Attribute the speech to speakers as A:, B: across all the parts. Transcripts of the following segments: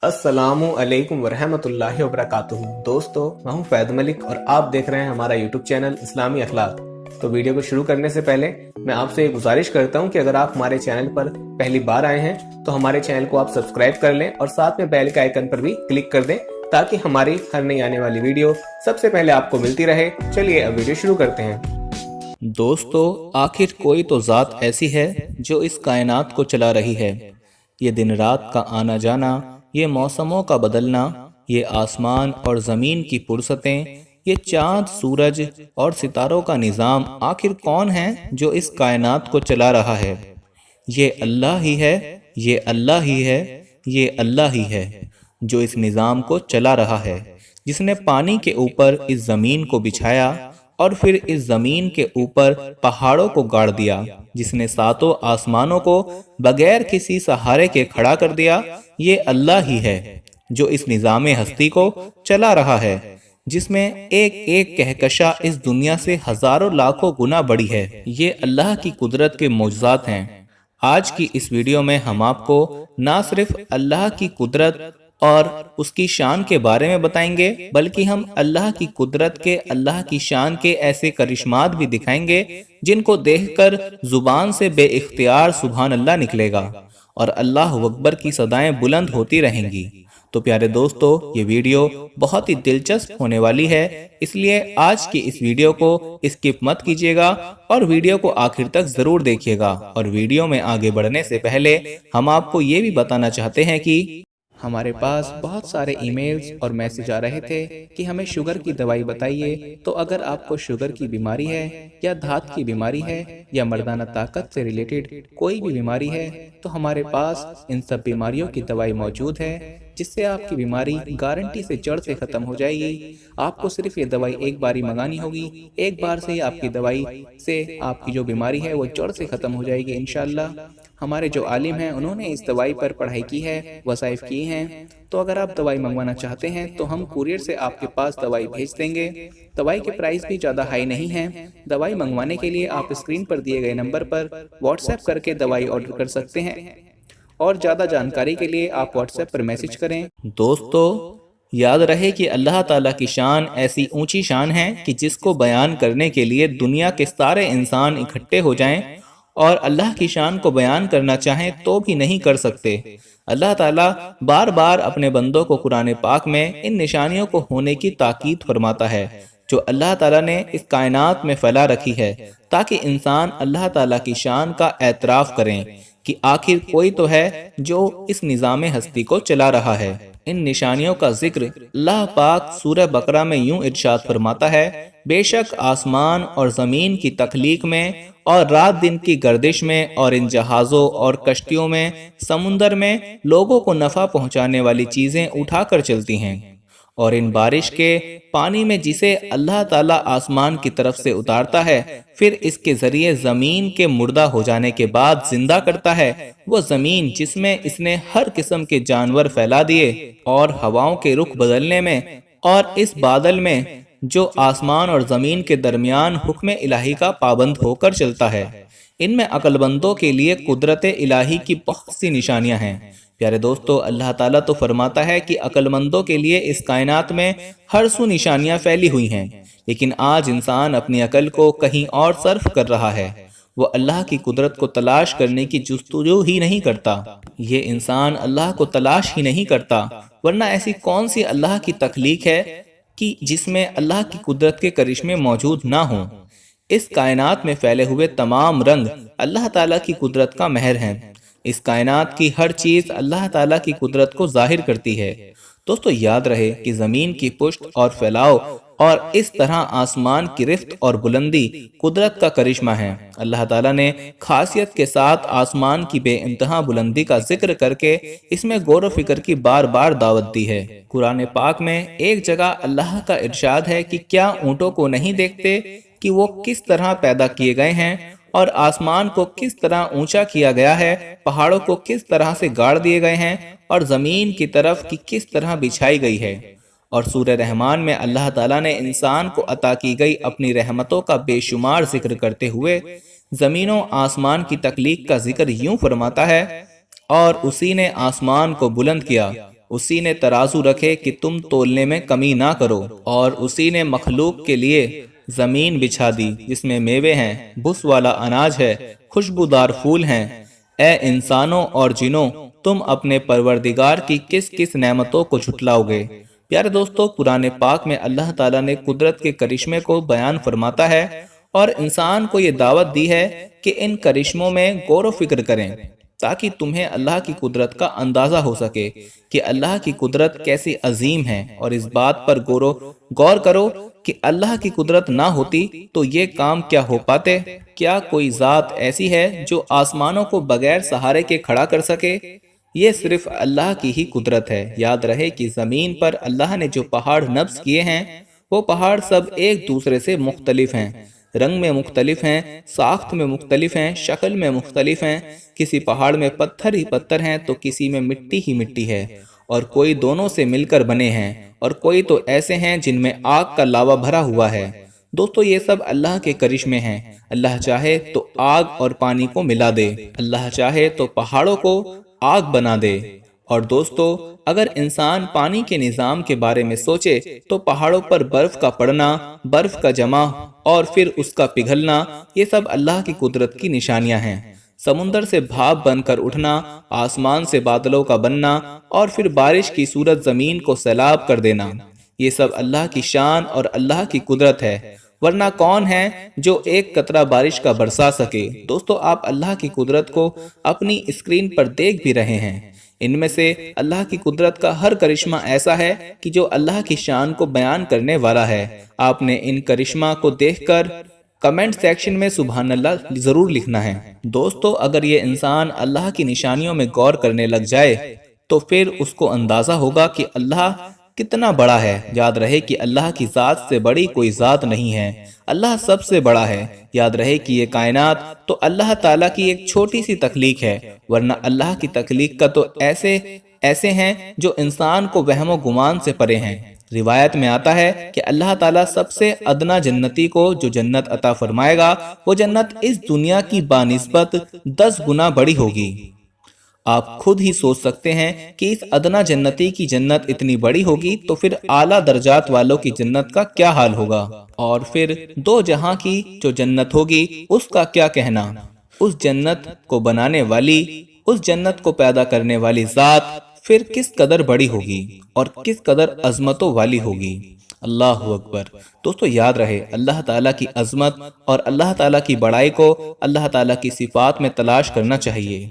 A: السلام علیکم ورحمۃ اللہ وبرکاتہ۔ دوستو، میں ہوں فیض ملک اور آپ دیکھ رہے ہیں ہمارا یوٹیوب چینل اسلامی اخلاق۔ تو ویڈیو کو شروع کرنے سے پہلے میں آپ سے یہ گزارش کرتا ہوں کہ اگر آپ ہمارے چینل پر پہلی بار آئے ہیں تو ہمارے چینل کو آپ سبسکرائب کر لیں اور ساتھ میں بیل کے آئیکن پر بھی کلک کر دیں تاکہ ہماری ہر نئی آنے والی ویڈیو سب سے پہلے آپ کو ملتی رہے۔ چلیے اب ویڈیو شروع کرتے ہیں۔
B: دوستو، آخر کوئی تو ذات ایسی ہے جو اس کائنات کو چلا رہی ہے۔ یہ دن رات کا آنا جانا، یہ موسموں کا بدلنا، یہ آسمان اور زمین کی فرصتیں، یہ چاند، سورج اور ستاروں کا نظام، آخر کون ہے جو اس کائنات کو چلا رہا ہے؟ یہ اللہ ہی ہے، یہ اللہ ہی ہے، یہ اللہ ہی ہے جو اس نظام کو چلا رہا ہے، جس نے پانی کے اوپر اس زمین کو بچھایا اور پھر اس زمین کے اوپر پہاڑوں کو گاڑ دیا، جس نے ساتوں آسمانوں کو بغیر کسی سہارے کے کھڑا کر دیا۔ یہ اللہ ہی ہے جو اس نظام ہستی کو چلا رہا ہے، جس میں ایک ایک کہکشاں اس دنیا سے ہزاروں لاکھوں گنا بڑی ہے۔ یہ اللہ کی قدرت کے معجزات ہیں۔ آج کی اس ویڈیو میں ہم آپ کو نہ صرف اللہ کی قدرت اور اس کی شان کے بارے میں بتائیں گے، بلکہ ہم اللہ کی قدرت کے، اللہ کی شان کے ایسے کرشمات بھی دکھائیں گے جن کو دیکھ کر زبان سے بے اختیار سبحان اللہ نکلے گا اور اللہ اکبر کی صدائیں بلند ہوتی رہیں گی۔ تو پیارے دوستو، یہ ویڈیو بہت ہی دلچسپ ہونے والی ہے، اس لیے آج کی اس ویڈیو کو اسکپ مت کیجیے گا اور ویڈیو کو آخر تک ضرور دیکھیے گا۔ اور ویڈیو میں آگے بڑھنے سے پہلے ہم آپ کو یہ بھی بتانا چاہتے ہیں کہ ہمارے پاس بہت سارے ای میلز اور میسج آ رہے تھے کہ ہمیں شوگر کی دوائی بتائیے۔ تو اگر آپ کو شوگر کی بیماری ہے یا دھات کی بیماری ہے یا مردانہ طاقت سے ریلیٹڈ کوئی بھی بیماری ہے تو ہمارے پاس ان سب بیماریوں کی دوائی موجود ہے، جس سے آپ کی بیماری گارنٹی سے جڑ سے ختم ہو جائے گی۔ آپ کو صرف یہ دوائی ایک بار ہی منگانی ہوگی، ایک بار سے ہی آپ کی دوائی سے آپ کی جو بیماری ہے وہ جڑ سے ختم ہو جائے گی انشاءاللہ۔ ہمارے جو عالم ہیں انہوں نے اس دوائی پر پڑھائی کی ہے، وظائف کی ہیں۔ تو اگر آپ دوائی منگوانا چاہتے ہیں تو ہم کوریئر سے آپ کے پاس دوائی بھیج دیں گے۔ دوائی کے پرائس بھی زیادہ ہائی نہیں ہیں۔ دوائی منگوانے کے لیے آپ اسکرین پر دیے گئے نمبر پر واٹس ایپ کر کے دوائی آرڈر کر سکتے ہیں، اور زیادہ جانکاری کے لیے آپ واٹس ایپ پر میسج کریں۔ دوستو، یاد رہے کہ اللہ تعالیٰ کی شان ایسی اونچی شان ہے کہ جس کو بیان کرنے کے لیے دنیا کے سارے انسان اکٹھے ہو جائیں اور اللہ کی شان کو بیان کرنا چاہیں تو بھی نہیں کر سکتے۔ اللہ تعالیٰ بار بار اپنے بندوں کو قرآن پاک میں ان نشانیوں کو ہونے کی تاکید فرماتا ہے جو اللہ تعالیٰ نے اس کائنات میں پھیلا رکھی ہے، تاکہ انسان اللہ تعالیٰ کی شان کا اعتراف کریں کہ آخر کوئی تو ہے جو اس نظام ہستی کو چلا رہا ہے۔ ان نشانیوں کا ذکر اللہ پاک سورہ بقرہ میں یوں ارشاد فرماتا ہے: بے شک آسمان اور زمین کی تخلیق میں اور رات دن کی گردش میں اور ان جہازوں اور کشتیوں میں، سمندر میں لوگوں کو نفع پہنچانے والی چیزیں اٹھا کر چلتی ہیں، اور ان بارش کے پانی میں جسے اللہ تعالیٰ آسمان کی طرف سے اتارتا ہے، پھر اس کے ذریعے زمین کے مردہ ہو جانے کے بعد زندہ کرتا ہے، وہ زمین جس میں اس نے ہر قسم کے جانور پھیلا دیے، اور ہواؤں کے رخ بدلنے میں، اور اس بادل میں جو آسمان اور زمین کے درمیان حکم الہی کا پابند ہو کر چلتا ہے۔ ان میں عقل مندوں کے لیے قدرت الہی کی بہت سی نشانیاں ہیں۔ پیارے دوستو، اللہ تعالیٰ تو فرماتا ہے کہ عقل مندوں کے لیے اس کائنات میں ہر سو نشانیاں پھیلی ہوئی ہیں، لیکن آج انسان اپنی عقل کو کہیں اور صرف کر رہا ہے۔ وہ اللہ کی قدرت کو تلاش کرنے کی جستجو ہی نہیں کرتا۔ یہ انسان اللہ کو تلاش ہی نہیں کرتا، ورنہ ایسی کون سی اللہ کی تخلیق ہے کہ جس میں اللہ کی قدرت کے کرشمے موجود نہ ہوں۔ اس کائنات میں پھیلے ہوئے تمام رنگ اللہ تعالیٰ کی قدرت کا مہر ہیں۔ اس کائنات کی ہر چیز اللہ تعالیٰ کی قدرت کو ظاہر کرتی ہے۔ دوستو، یاد رہے کہ زمین کی پشت اور پھیلاؤ اور اس طرح آسمان کی رفت اور بلندی قدرت کا کرشمہ ہے۔ اللہ تعالیٰ نے خاصیت کے ساتھ آسمان کی بے انتہا بلندی کا ذکر کر کے اس میں غور و فکر کی بار بار دعوت دی ہے۔ قرآن پاک میں ایک جگہ اللہ کا ارشاد ہے کہ کیا اونٹوں کو نہیں دیکھتے کہ وہ کس طرح پیدا کیے گئے ہیں، اور آسمان کو کس طرح اونچا کیا گیا ہے، پہاڑوں کو کس طرح سے گاڑ دیے گئے ہیں، اور زمین کی طرف کی کس طرح بچھائی گئی ہے۔ اور سورہ رحمان میں اللہ تعالیٰ نے انسان کو عطا کی گئی اپنی رحمتوں کا بے شمار ذکر کرتے ہوئے زمین و آسمان کی تخلیق کا ذکر یوں فرماتا ہے: اور اسی نے آسمان کو بلند کیا اسی نے ترازو رکھے کہ تم تولنے میں کمی نہ کرو، اور اسی نے مخلوق کے لیے زمین بچھا دی جس میں میوے ہیں، بس والا اناج ہے، خوشبودار پھول ہیں۔ اے انسانوں اور جنوں، تم اپنے پروردگار کی کس کس نعمتوں کو جھٹلاؤ گے۔ پیارے دوستو، قرآن پاک میں اللہ تعالیٰ نے قدرت کے کرشمے کو بیان فرماتا ہے اور انسان کو یہ دعوت دی ہے کہ ان کرشموں میں غور و فکر کریں، تاکہ تمہیں اللہ کی قدرت کا اندازہ ہو سکے کہ اللہ کی قدرت کیسی عظیم ہے، اور اس بات پر غور کرو کہ اللہ کی قدرت نہ ہوتی تو یہ کام کیا ہو پاتے۔ کیا کوئی ذات ایسی ہے جو آسمانوں کو بغیر سہارے کے کھڑا کر سکے؟ یہ صرف اللہ کی ہی قدرت ہے۔ یاد رہے کہ زمین پر اللہ نے جو پہاڑ نصب کیے ہیں، وہ پہاڑ سب ایک دوسرے سے مختلف ہیں، رنگ میں مختلف ہیں، ساخت میں مختلف ہیں، شکل میں مختلف ہیں۔ کسی پہاڑ میں پتھر ہی پتھر ہیں تو کسی میں مٹی ہی مٹی ہے، اور کوئی دونوں سے مل کر بنے ہیں، اور کوئی تو ایسے ہیں جن میں آگ کا لاوا بھرا ہوا ہے۔ دوستو، یہ سب اللہ کے کرشمے ہیں۔ اللہ چاہے تو آگ اور پانی کو ملا دے، اللہ چاہے تو پہاڑوں کو آگ بنا دے۔ اور دوستو، اگر انسان پانی کے نظام کے بارے میں سوچے تو پہاڑوں پر برف کا پڑنا، برف کا جمع اور پھر اس کا پگھلنا، یہ سب اللہ کی قدرت کی نشانیاں ہیں۔ سمندر سے بھاپ بن کر اٹھنا، آسمان سے بادلوں کا بننا، اور پھر بارش کی صورت زمین کو سیلاب کر دینا، یہ سب اللہ کی شان اور اللہ کی قدرت ہے۔ ورنہ کون ہے جو ایک قطرہ بارش کا برسا سکے؟ دوستو، آپ اللہ کی قدرت کو اپنی اسکرین پر دیکھ بھی رہے ہیں۔ ان میں سے اللہ کی قدرت کا ہر کرشمہ ایسا ہے کہ جو اللہ کی شان کو بیان کرنے والا ہے۔ آپ نے ان کرشمہ کو دیکھ کر کمنٹ سیکشن میں سبحان اللہ ضرور لکھنا ہے۔ دوستو، اگر یہ انسان اللہ کی نشانیوں میں غور کرنے لگ جائے تو پھر اس کو اندازہ ہوگا کہ اللہ کتنا بڑا ہے۔ یاد رہے کہ اللہ کی ذات سے بڑی کوئی ذات نہیں ہے، اللہ سب سے بڑا ہے۔ یاد رہے کہ یہ کائنات تو اللہ تعالیٰ کی ایک چھوٹی سی تخلیق ہے، ورنہ اللہ کی تخلیق کا تو ایسے ہیں جو انسان کو وہم و گمان سے پرے ہیں۔ روایت میں آتا ہے کہ اللہ تعالیٰ سب سے ادنا جنتی کو جو جنت عطا فرمائے گا، وہ جنت اس دنیا کی بانسبت 10 گنا بڑی ہوگی۔ آپ خود ہی سوچ سکتے ہیں کہ اس ادنا جنتی کی جنت اتنی بڑی ہوگی تو پھر اعلیٰ درجات والوں کی جنت کا کیا حال ہوگا، اور پھر دو جہاں کی جو جنت ہوگی اس کا کیا کہنا۔ اس جنت کو بنانے والی، اس جنت کو پیدا کرنے والی ذات پھر کس قدر بڑی ہوگی اور کس قدر عظمتوں والی ہوگی۔ اللہ اکبر۔ دوستو، یاد رہے اللہ تعالیٰ کی عظمت اور اللہ تعالیٰ کی بڑائی کو اللہ تعالیٰ کی صفات میں تلاش کرنا چاہیے،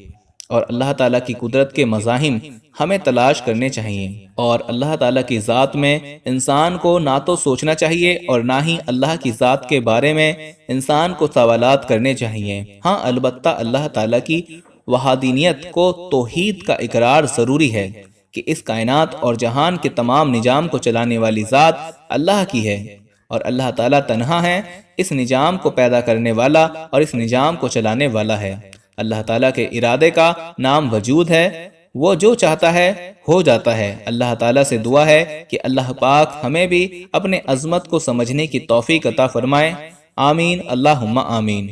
B: اور اللہ تعالیٰ کی قدرت کے مظاہر ہمیں تلاش کرنے چاہیے، اور اللہ تعالیٰ کی ذات میں انسان کو نہ تو سوچنا چاہیے اور نہ ہی اللہ کی ذات کے بارے میں انسان کو سوالات کرنے چاہیے۔ ہاں، البتہ اللہ تعالیٰ کی وحدانیت کو توحید کا اقرار ضروری ہے کہ اس کائنات اور جہان کے تمام نظام کو چلانے والی ذات اللہ کی ہے، اور اللہ تعالیٰ تنہا ہے، اس نظام کو پیدا کرنے والا اور اس نظام کو چلانے والا ہے۔ اللہ تعالیٰ کے ارادے کا نام وجود ہے، وہ جو چاہتا ہے ہو جاتا ہے۔ اللہ تعالیٰ سے دعا ہے کہ اللہ پاک ہمیں بھی اپنے عظمت کو سمجھنے کی توفیق عطا فرمائے۔ آمین، اللہم آمین۔